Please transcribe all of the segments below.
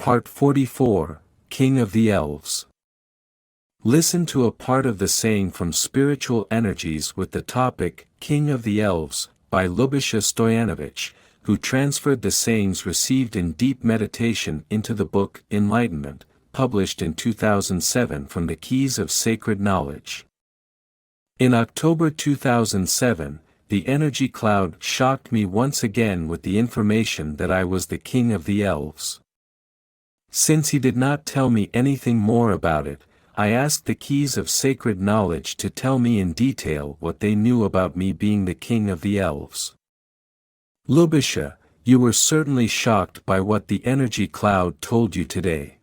Part 44, King of the Elves. Listen to a part of the saying from Spiritual Energies with the topic, King of the Elves, by Lubisha Stoyanovich, who transferred the sayings received in deep meditation into the book Enlightenment, published in 2007 from the Keys of Sacred Knowledge. In October 2007, the energy cloud shocked me once again with the information that I was the King of the Elves. Since he did not tell me anything more about it, I asked the Keys of Sacred Knowledge to tell me in detail what they knew about me being the King of the Elves. Lubisha, you were certainly shocked by what the energy cloud told you today.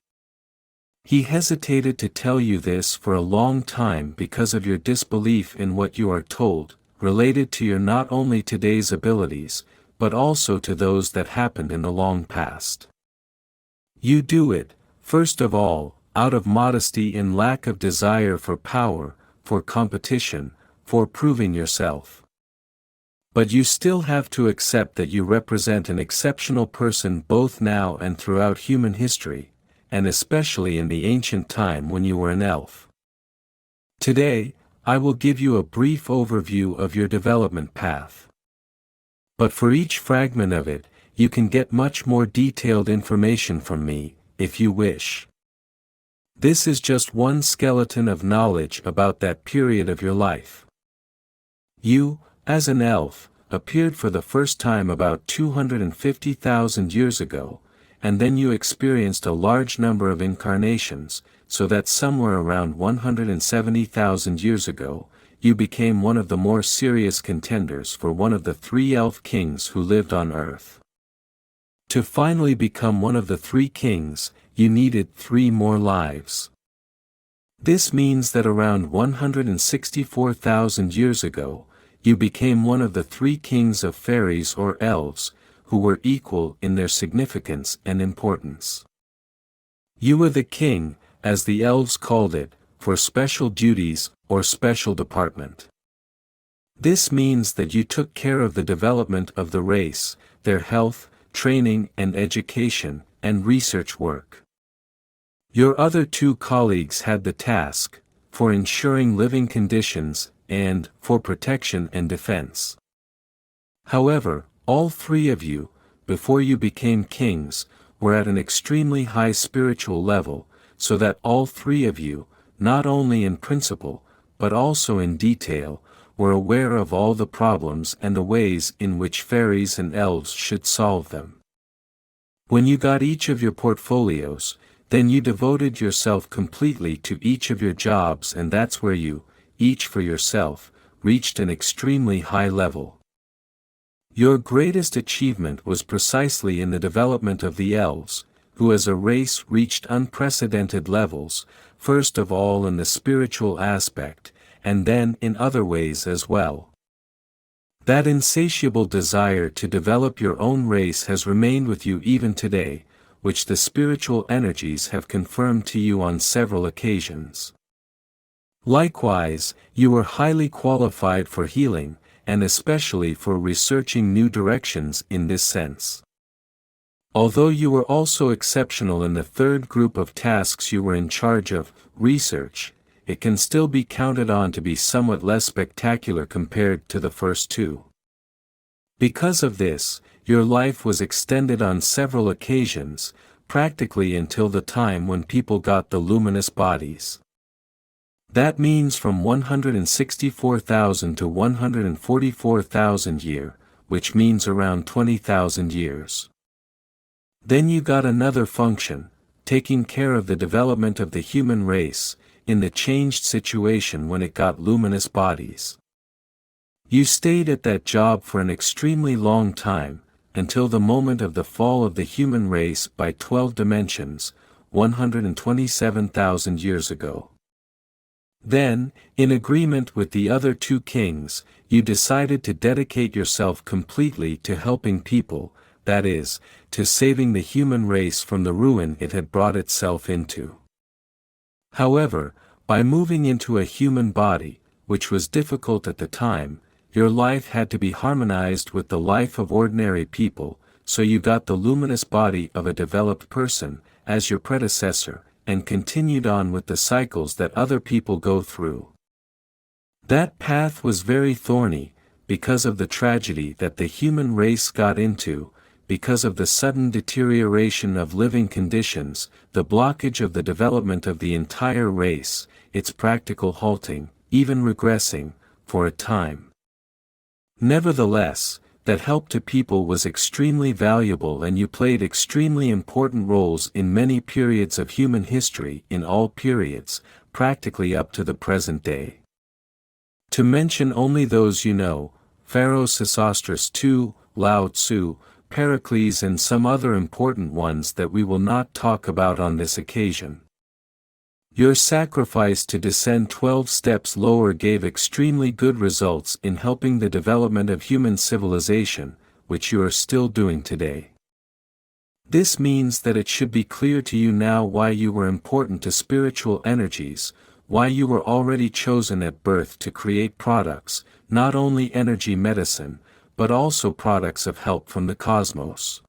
He hesitated to tell you this for a long time because of your disbelief in what you are told, related to your not only today's abilities, but also to those that happened in the long past. You do it, first of all, out of modesty and lack of desire for power, for competition, for proving yourself. But you still have to accept that you represent an exceptional person both now and throughout human history, and especially in the ancient time when you were an elf. Today, I will give you a brief overview of your development path. But for each fragment of it, you can get much more detailed information from me, if you wish. This is just one skeleton of knowledge about that period of your life. You, as an elf, appeared for the first time about 250,000 years ago, and then you experienced a large number of incarnations, so that somewhere around 170,000 years ago, you became one of the more serious contenders for one of the 3 elf kings who lived on Earth. To finally become one of the 3 kings, you needed 3 more lives. This means that around 164,000 years ago, you became one of the 3 kings of fairies or elves, who were equal in their significance and importance. You were the king, as the elves called it, for special duties or special department. This means that you took care of the development of the race, their health, training and education, and research work. Your other 2 colleagues had the task, for ensuring living conditions, and, for protection and defense. However, all 3 of you, before you became kings, were at an extremely high spiritual level, so that all 3 of you, not only in principle, but also in detail, were aware of all the problems and the ways in which fairies and elves should solve them. When you got each of your portfolios, then you devoted yourself completely to each of your jobs, and that's where you, each for yourself, reached an extremely high level. Your greatest achievement was precisely in the development of the elves, who as a race reached unprecedented levels, first of all in the spiritual aspect, and then in other ways as well. That insatiable desire to develop your own race has remained with you even today, which the spiritual energies have confirmed to you on several occasions. Likewise, you were highly qualified for healing, and especially for researching new directions in this sense. Although you were also exceptional in the 3rd group of tasks you were in charge of, research, it can still be counted on to be somewhat less spectacular compared to the first 2. Because of this, your life was extended on several occasions, practically until the time when people got the luminous bodies. That means from 164,000 to 144,000 year, which means around 20,000 years. Then you got another function, taking care of the development of the human race, in the changed situation when it got luminous bodies. You stayed at that job for an extremely long time, until the moment of the fall of the human race by 12 dimensions, 127,000 years ago. Then, in agreement with the other 2 kings, you decided to dedicate yourself completely to helping people, that is, to saving the human race from the ruin it had brought itself into. However, by moving into a human body, which was difficult at the time, your life had to be harmonized with the life of ordinary people, so you got the luminous body of a developed person, as your predecessor, and continued on with the cycles that other people go through. That path was very thorny, because of the tragedy that the human race got into, because of the sudden deterioration of living conditions, the blockage of the development of the entire race, its practical halting, even regressing, for a time. Nevertheless, that help to people was extremely valuable, and you played extremely important roles in many periods of human history, in all periods, practically up to the present day. To mention only those you know, Pharaoh Sesostris II, Lao Tzu, Pericles, and some other important ones that we will not talk about on this occasion. Your sacrifice to descend 12 steps lower gave extremely good results in helping the development of human civilization, which you are still doing today. This means that it should be clear to you now why you were important to spiritual energies, why you were already chosen at birth to create products, not only energy medicine, but also products of help from the cosmos.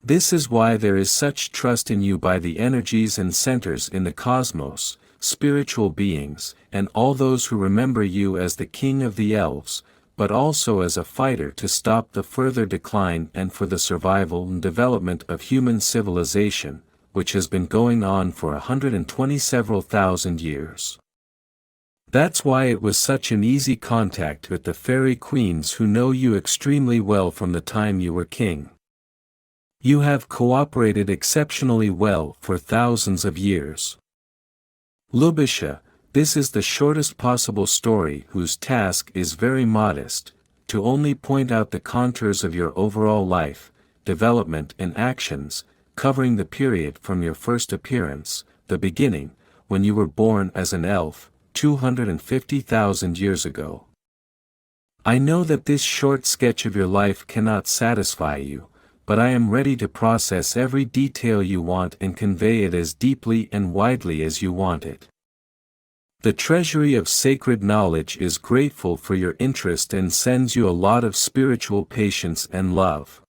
This is why there is such trust in you by the energies and centers in the cosmos, spiritual beings, and all those who remember you as the king of the elves, but also as a fighter to stop the further decline and for the survival and development of human civilization, which has been going on for 120 several thousand years. That's why it was such an easy contact with the fairy queens who know you extremely well from the time you were king. You have cooperated exceptionally well for thousands of years. Lubisha, this is the shortest possible story whose task is very modest, to only point out the contours of your overall life, development and actions, covering the period from your first appearance, the beginning, when you were born as an elf, 250,000 years ago. I know that this short sketch of your life cannot satisfy you, but I am ready to process every detail you want and convey it as deeply and widely as you want it. The treasury of sacred knowledge is grateful for your interest and sends you a lot of spiritual patience and love.